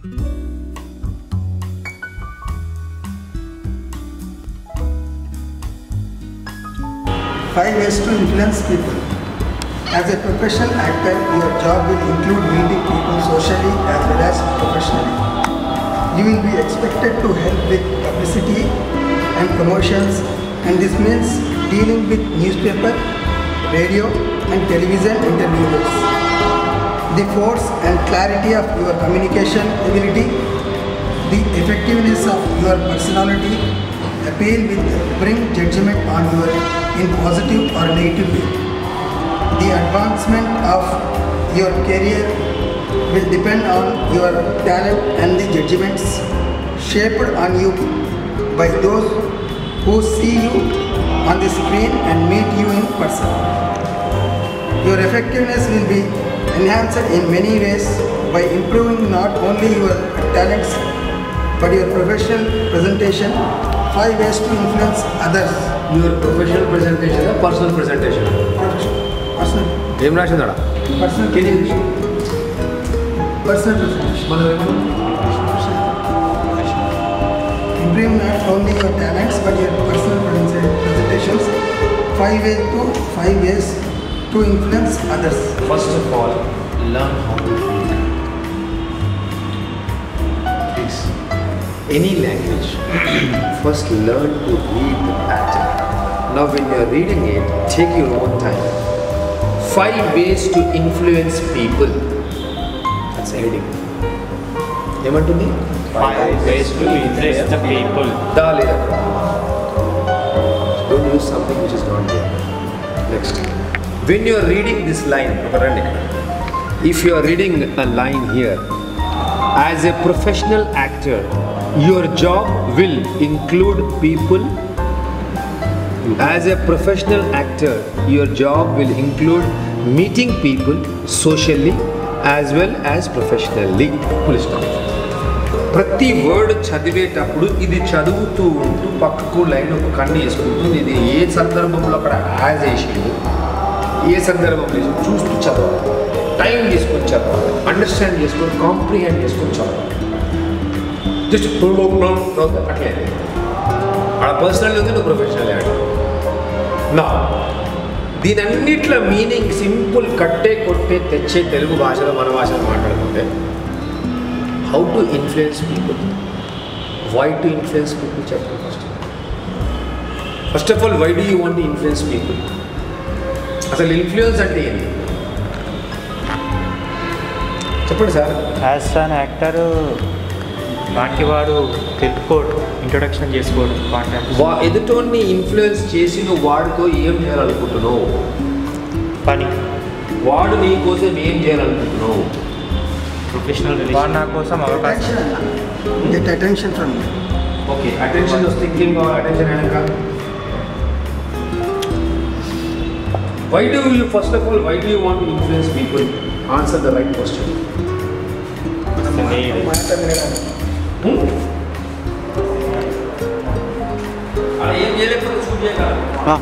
Five ways to influence people. As a professional actor, your job will include meeting people socially as well as professionally. You will be expected to help with publicity and promotions, and this means dealing with newspaper, radio and television interviewers. The force and clarity of your communication ability, the effectiveness of your personality, appeal will bring judgment on you in positive or negative way. The advancement of your career will depend on your talent and the judgments shaped on you by those who see you on the screen and meet you in person. Your effectiveness will be enhanced in many ways by improving not only your talents but your professional presentation. 5 ways to influence others. Your professional presentation or personal presentation? Personal. Em rashindara? Personal. Personal presentation. Improve not only your talents but your personal presentations. 5 ways to influence others. First of all, learn how to read. Please. Any language, first learn to read the pattern. Now when you are reading it, take your own time. 5 ways to influence people. That's heading. Emantundi? 5 ways to influence the people. Don't use something which is not there. Next. When you are reading this line, if you are reading a line here, as a professional actor, your job will include people. As a professional actor, your job will include meeting people socially as well as professionally. Full stop. ప్రతి word చదివేటప్పుడు ఇది చదువుతూ ఉంటూ పక్కకు line ఒక కన్ను వేసుకుంటూ ఇది ఏ సందర్భంలో అక్కడ యాజ్ వేసింది, ఏ సందర్భంలో చూస్తూ చదవాలి, టైం తీసుకొని చదవాలి, అండర్స్టాండ్ చేసుకొని కాంప్రిహెండ్ చేసుకొని చదవాలి. జస్ట్ అట్లే ఆడ పర్సనల్ ఉంది, నువ్వు ప్రొఫెషనల్ ఆడు. నా దీని అన్నిట్ల మీనింగ్ సింపుల్ కట్టే కొట్టే తెచ్చే తెలుగు భాషలో మన భాషలో మాట్లాడుకుంటే how to influence people, why to influence people చెప్పండి. First of all why do you want to influence people? అసలు ఇన్ఫ్లుయెన్స్ అంటే ఏంటి చెప్పండి సార్. యాజ్ అన్ యాక్టర్ వాటికి వాడు తెలుపుకోవడం, ఇంట్రొడక్షన్ చేసుకోవడం, ఎదుటోన్ని ఇన్ఫ్లుయెన్స్ చేసి నువ్వు వాడితో ఏం చేయాలనుకుంటున్నావు, పని వాడు నీ కోసం ఏం చేయాలనుకుంటున్నావు, ప్రొఫెషనల్ వాడు నా కోసం అవకాశం. Get attention from me. Okay, attention వస్తే ఇంకేం కావాలి? అటెన్షన్ అయినాక why do you, first of all, why do you want to influence people? Answer the right question. అలా ఏం చేయలేకపోతే చూపించగలరా?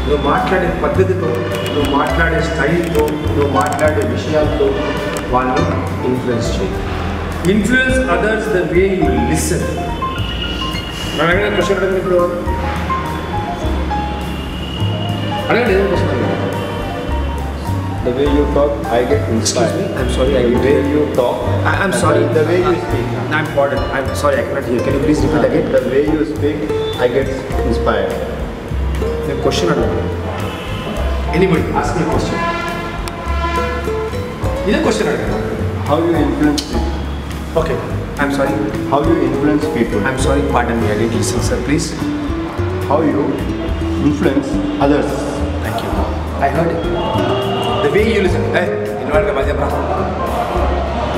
నువ్వు మాట్లాడే పద్ధతితో, నువ్వు మాట్లాడే స్టైల్తో, నువ్వు మాట్లాడే విషయాలతో వాళ్ళు ఇన్ఫ్లుయెన్స్ చేయాలి. Influence others the way you listen. అడగండి క్వశ్చన్, అడగండి ఇప్పుడు అడగండి ఏదైనా క్వశ్చన్ అడగండి. The way you talk, I get Excuse inspired. me, I'm sorry, I The way you talk, I'm sorry. The way you speak. I'm pardon. I'm sorry, I cannot hear. Can you please repeat again? The way you speak, I get inspired. The question or anybody ask me a question. Is a question or How you influence people. Okay. I'm sorry. How you influence people. I'm sorry. Pardon me. I didn't listen, sir. Please. How you influence others. Thank you. I heard it. The way you listen. Hey, invite का बाजा प्रा.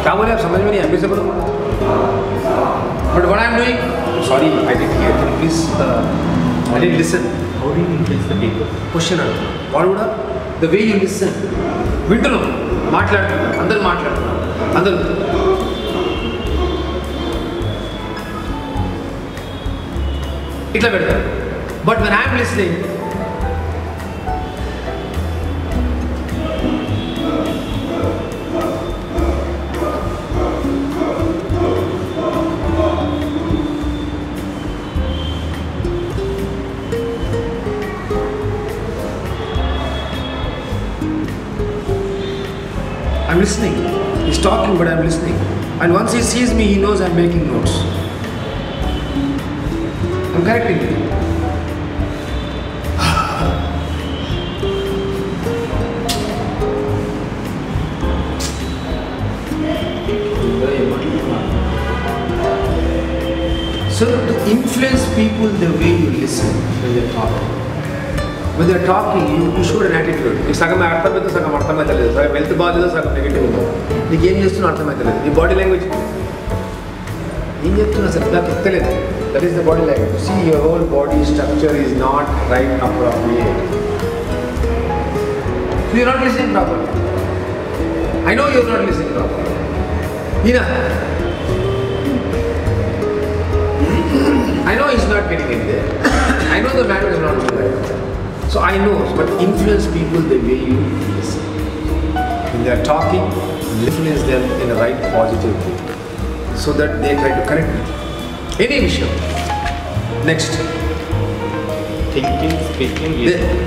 क्या बोले आप समझ में नहीं आया फिर से बोलो. But what I'm doing? Sorry, I didn't hear. Can you please? I didn't listen. How do you influence the people? Question what would the way you listen వింటున్నాం మాట్లాడుతున్నాం అందరూ మాట్లాడుతున్నాం అందరూ ఇట్లా పెడతారు but when I'm listening I'm listening. He's talking, but I'm listening. And once he sees me, he knows I'm making notes. I'm correcting him. So to influence people the way you listen when they're talking. When they're talking, you show an attitude. If sagam arthamaitho sagam arthamaitaledu, sagam health baaledu sagam negative undu. Nik em chestunna arthamaitaledu. నీ body language ఏం చెప్తున్నా sir నాకు తెలియదు. That is the body language. See, your whole body structure is not right appropriate. So you're not listening properly. I know you're not listening properly. Hina. I know he's not getting in there. I know the matter is not right. So I know, but influence people the way you listen. When they are talking, influence them in the right positive way, so that they try to correct me. Any issue. Next. Thinking, speaking, listening.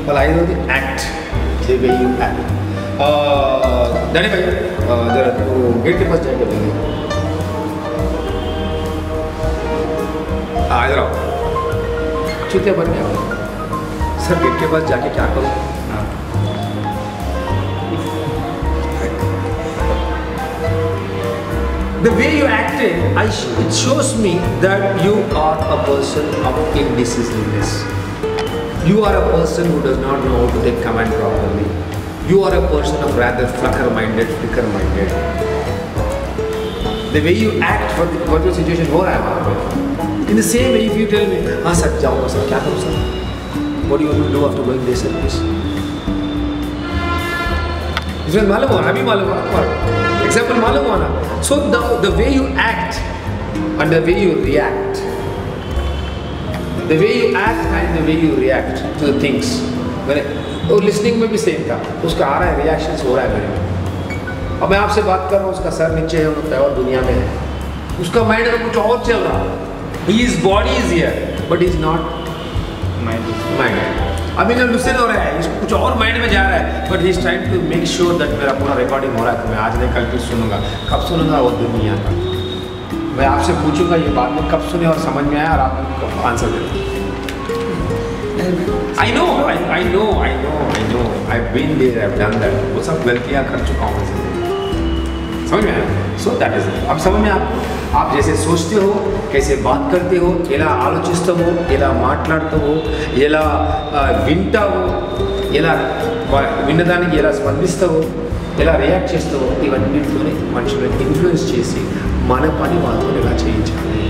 Well, I know the act, the way you act. Danny bhai, जरा तो gate के पास जाके बोलिए. इधर आओ. चुतिया बन गया. Sir gate के पास जाके क्या करूँ? The way you acted, it shows me that you are a person of indecisiveness. You are a person who does not know how to take command properly. You are a person of rather flicker-minded. The way you act for whatever situation हो रहा है वहाँ पे. In the same way, if you tell me, हाँ sir जाऊँगा sir, क्या करूँ sir? What do you want to do after going there, sir, please? इसमें मालूम हुआ, अभी मालूम हुआ, example मालूम हुआ ना. So the way you act and the way you react, the way you act and the way you react to the things. और listening में भी same था. उसका आ रहा है reactions हो रहा है मेरे में. अब मैं आपसे बात कर रहा हूँ, उसका सर नीचे है, वो और दुनिया में है. उसका माइंड में कुछ और चल रहा है. His body is here, but he's not mind. अभी जो लुसिड हो रहा है, कुछ और माइंड में जा रहा है, but he's trying to make sure that मेरा पूरा रिकॉर्डिंग हो रहा है, तो मैं आज नहीं कल फिर सुनूंगा. कब सुनूंगा वो दुनिया का. मैं आपसे पूछूंगा ये बात में कब सुने और समझ में आया और आप आंसर दें. I know. I've been there, I've done that. वो सब गलतियाँ कर चुका हूँ. समझ में आया? So that is it. अब समझ में आप जैसे सोचते हो, कैसे बात करते हो, ఎలా ఆలోచిస్తావో, ఎలా మాట్లాడతావో, ఎలా వింటావో, ఎలా విన్నదానికి ఎలా స్పందిస్తావో, ఎలా రియాక్ట్ చేస్తావో, ఇవన్నింటిలోనే మనుషులను ఇన్ఫ్లుయెన్స్ చేసి మన పని వాళ్ళతో ఎలా చేయించాలి,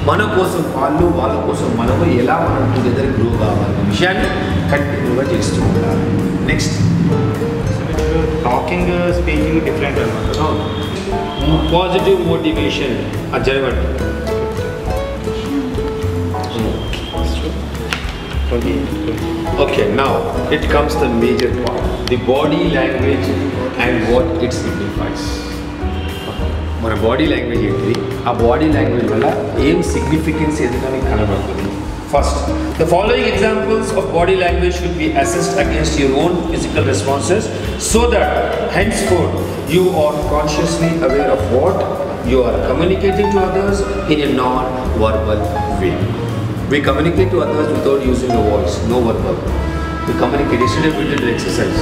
మన కోసం వాళ్ళు, వాళ్ళ కోసం మనము ఎలా మనం టుగెదర్ గ్రో కావాలనే విషయాన్ని కంటిన్యూగా చేస్తూ ఉండాలి. నెక్స్ట్ టాకింగ్ స్పీకింగ్ డిఫరెంట్ అనమాట. పాజిటివ్ మోటివేషన్ అది జరగండి. Okay, now it comes the major part, the body language and what it signifies. మన బాడీ లాంగ్వేజ్ ఏంటి, ఆ బాడీ లాంగ్వేజ్ వల్ల ఏం సిగ్నిఫికెన్స్ ఏదైనా మీకు కనబడుతుంది. First, the following examples of body language should be assessed against your own physical responses so that henceforth you are consciously aware of what you are communicating to others in a non-verbal way. We communicate to others without using a voice, no verbal. We communicate. Yesterday we did the exercise,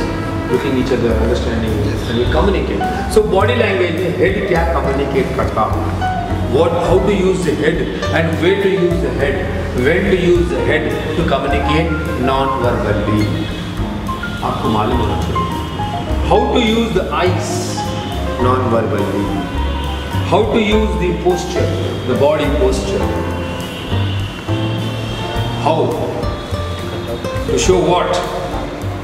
looking each other, understanding, and we communicate. So body language में head क्या communicate करता है? What, how to use the head and where to use the head, when to use the head to communicate non-verbally. आपको मालूम होना चाहिए. How to use the eyes non-verbally. How to use the posture, the body posture. How to show what,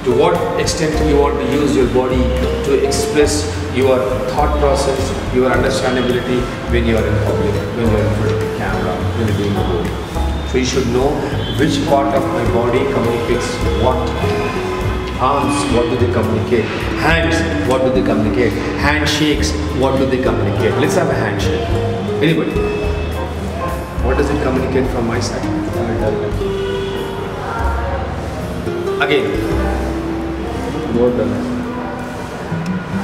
to what extent you want to use your body to express your thought process, your understandability when you are in public, when you are in front of the camera, when you are doing the work. So you should know which part of my body communicates what. Arms, what do they communicate? Hands, what do they communicate? Handshakes, what do they communicate? Let's have a handshake. Anybody? What does it communicate from my side? Again.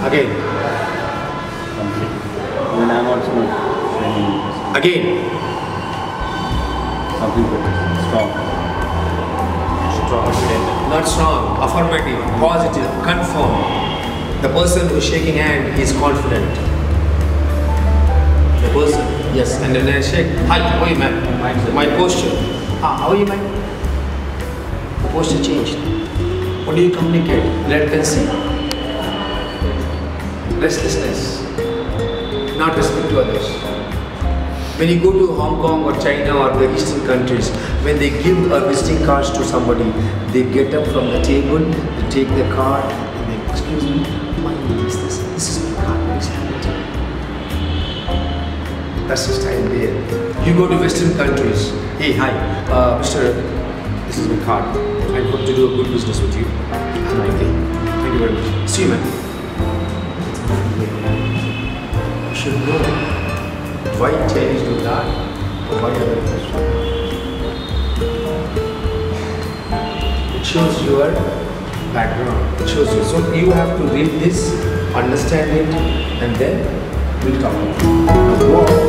Again. When I'm also training. Again. Something better. Strong. Not strong. Affirmative. Positive. Confirm. The person who is shaking hand is confident. The person. Yes. And then I shake. Hi. How are you, man? My posture. How are you, man? The posture changed. What do you communicate? Latency. Restlessness. Not respect to others. When you go to Hong Kong or China or the Eastern countries, when they give a visiting cards to somebody, they get up from the table, they take the card, and they, excuse me, my name is this. This is my card. Please hand it to me. That's the style there. You go to Western countries. Hey, hi, Mr. This is my card. I hope to do a good business with you. Have a nice day. Thank you very much. See you, man. You should know why Chinese do that or why other people. It shows your background. It shows you. So you have to read this, understand it, and then we'll talk about it.